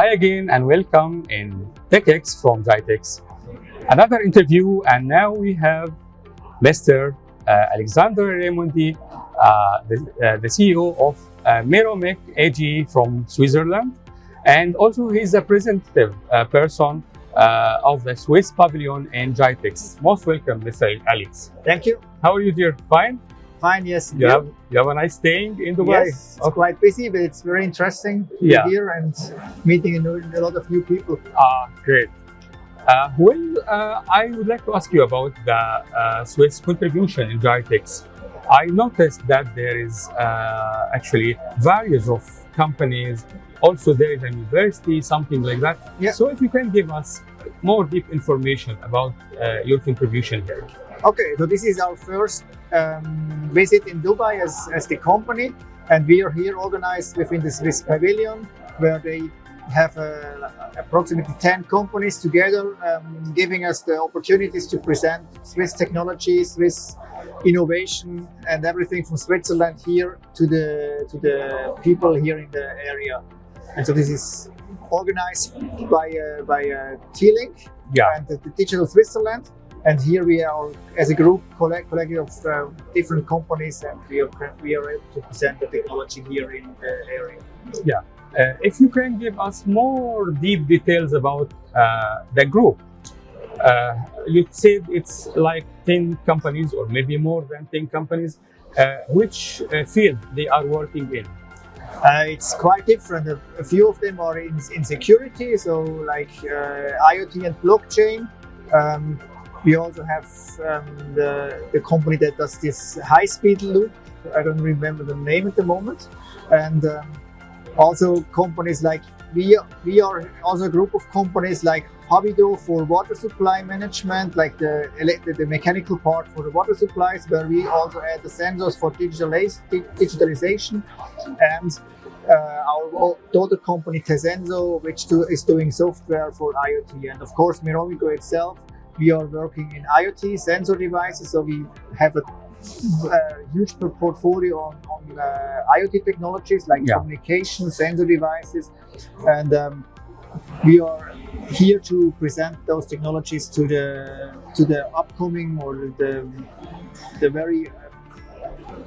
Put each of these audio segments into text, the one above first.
Hi again and welcome in TechX from GITEX. Another interview, and now we have Mr. Alexander Raimondi, the CEO of Meromec AG from Switzerland, and also he's a representative person of the Swiss Pavilion in GITEX. Most welcome, Mr. Alex. Thank you. How are you, dear? Fine? Fine, yes. You have a nice staying in Dubai? Yes, it's quite busy, but it's very interesting to be here and meeting a lot of new people. Great. I would like to ask you about the Swiss contribution in GITEX. I noticed that there is actually various of companies. Also, there is a university, something like that. Yeah. So if you can give us more deep information about your contribution here. Okay, so this is our first visit in Dubai as the company, and we are here organized within the Swiss Pavilion, where they have approximately 10 companies together, giving us the opportunities to present Swiss technology, Swiss innovation, and everything from Switzerland here to the people here in the area. And so this is organized by T-Link and the Digital Switzerland. And here we are, as a group, collective of different companies, and we are able to present the technology here in the area. Yeah. If you can give us more deep details about the group. You said it's like 10 companies or maybe more than 10 companies. Which field they are working in? It's quite different. A few of them are in security, so like IoT and blockchain. We also have the company that does this high-speed loop. I don't remember the name at the moment. And also companies like, we are also a group of companies like Habido for water supply management, like the mechanical part for the water supplies, where we also add the sensors for digitalization. And our daughter company Tesenso, which is doing software for IoT. And of course, Meromec itself, we are working in IoT sensor devices, so we have a huge portfolio on IoT technologies like communication, sensor devices, and we are here to present those technologies to the upcoming or the very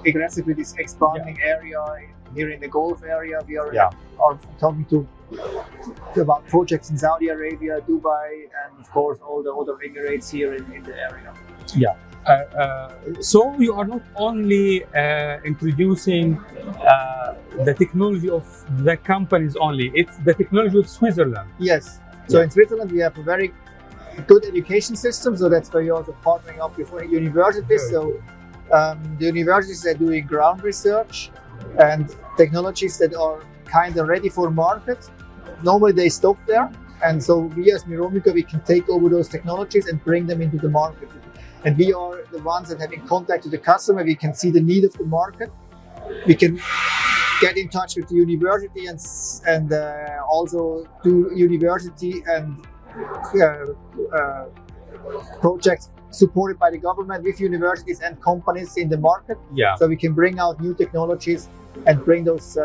aggressively this expanding area here in the Gulf area. We are talking about projects in Saudi Arabia, Dubai, and of course all the other Emirates here in the area. Yeah. So you are not only introducing the technology of the companies only, it's the technology of Switzerland. Yes. So in Switzerland we have a very good education system, so that's why we're also partnering up with universities. So the universities are doing ground research and technologies that are kind of ready for market. Normally they stop there, and so we as Meromec, we can take over those technologies and bring them into the market. And we are the ones that have in contact with the customer. We can see the need of the market. We can get in touch with the university and also do university and projects supported by the government with universities and companies in the market. Yeah. So we can bring out new technologies and bring those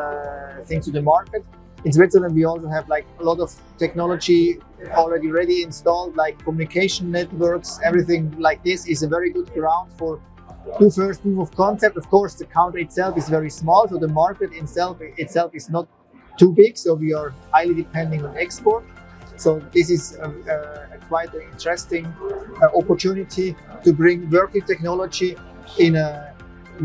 things to the market. In Switzerland, we also have like a lot of technology already ready installed, like communication networks. Everything like this is a very good ground for the first proof of concept. Of course, the country itself is very small, so the market itself is not too big. So we are highly depending on export. So this is quite an interesting opportunity to bring working technology in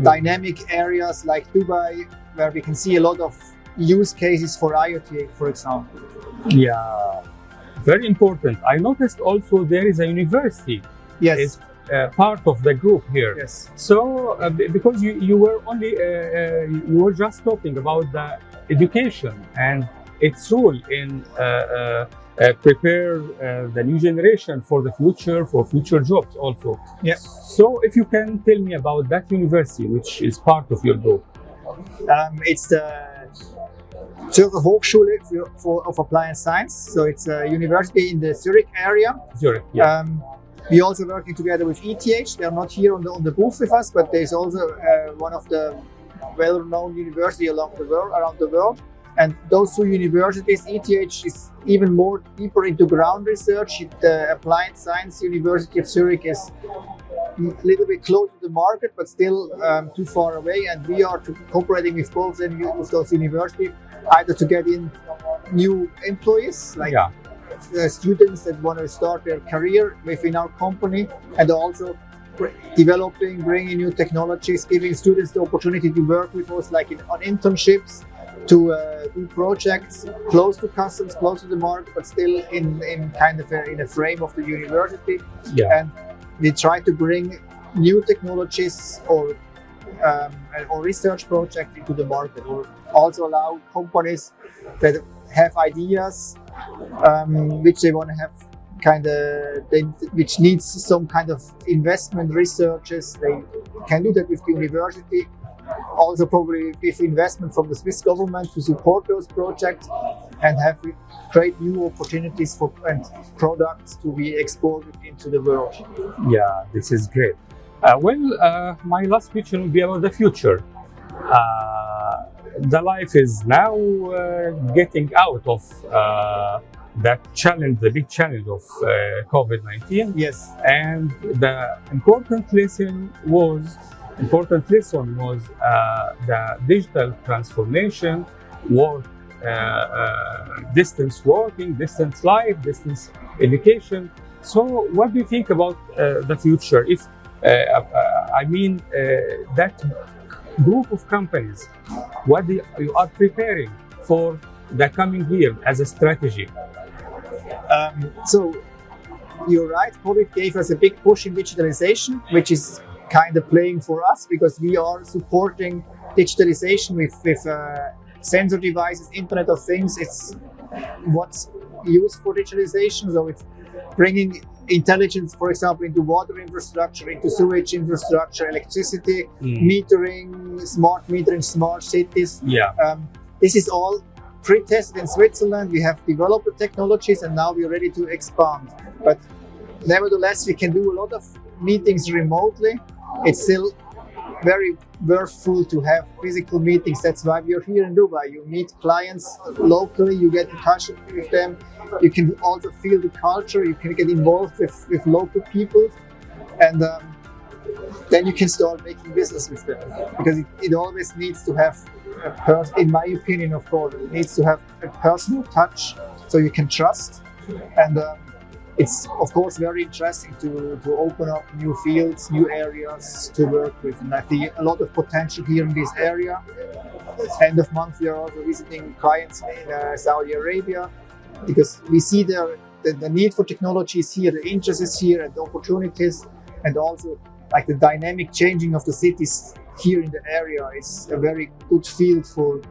dynamic areas like Dubai, where we can see a lot of use cases for IoT, for example. Yeah, very important. I noticed also there is a university. Yes. Is part of the group here. Yes. So because you were only you were just talking about the education and its role in prepare the new generation for the future, for future jobs also. Yes. So if you can tell me about that university, which is part of your group. It's the Zurich Hochschule of Applied Science. So it's a university in the Zurich area. Zurich, yeah. We're also working together with ETH. They are not here on the booth with us, but there's also one of the well-known universities around the world. And those two universities, ETH is even more deeper into ground research. The Applied Science University of Zurich is a little bit close to the market, but still too far away. And we are cooperating with both with those universities, either to get in new employees, like students that want to start their career within our company, and also developing, bringing new technologies, giving students the opportunity to work with us, like on internships, to do projects close to customers, close to the market, but still in kind of in a frame of the university. And we try to bring new technologies or research projects into the market, or also allow companies that have ideas which they want to have which needs some kind of investment researches. They can do that with the university, also probably with investment from the Swiss government to support those projects and create new opportunities for and products to be exported into the world. Yeah, this is great. My last question will be about the future. The life is now getting out of that challenge, the big challenge of COVID-19. Yes. And the important lesson was the digital transformation, work, distance working, distance life, distance education. So what do you think about the future? If that group of companies, what you are preparing for the coming year as a strategy? So you're right, COVID gave us a big push in digitalization, which is kind of playing for us because we are supporting digitalization with sensor devices, Internet of Things. It's what's used for digitalization. So it's bringing intelligence, for example, into water infrastructure, into sewage infrastructure, electricity, metering, smart cities. This is all pre-tested in Switzerland. We have developed the technologies and now we're ready to expand. But nevertheless, we can do a lot of meetings remotely. It's still very worthwhile to have physical meetings. That's why we are here in Dubai. You meet clients locally, you get in touch with them. You can also feel the culture, you can get involved with local people, and then you can start making business with them. Because it always needs to have in my opinion, of course, it needs to have a personal touch so you can trust. And it's of course very interesting to open up new fields, new areas to work with, and I see a lot of potential here in this area. End of month we are also visiting clients in Saudi Arabia because we see the need for technology is here, the interest is here, and the opportunities, and also like the dynamic changing of the cities here in the area is a very good field for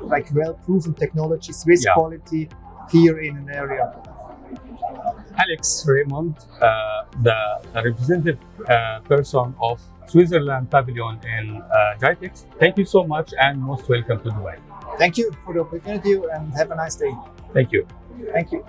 like well-proven technology, Swiss quality here in an area. Alex Raimondi, the representative person of Switzerland Pavilion in GITEX. Thank you so much and most welcome to Dubai. Thank you for the opportunity and have a nice day. Thank you. Thank you.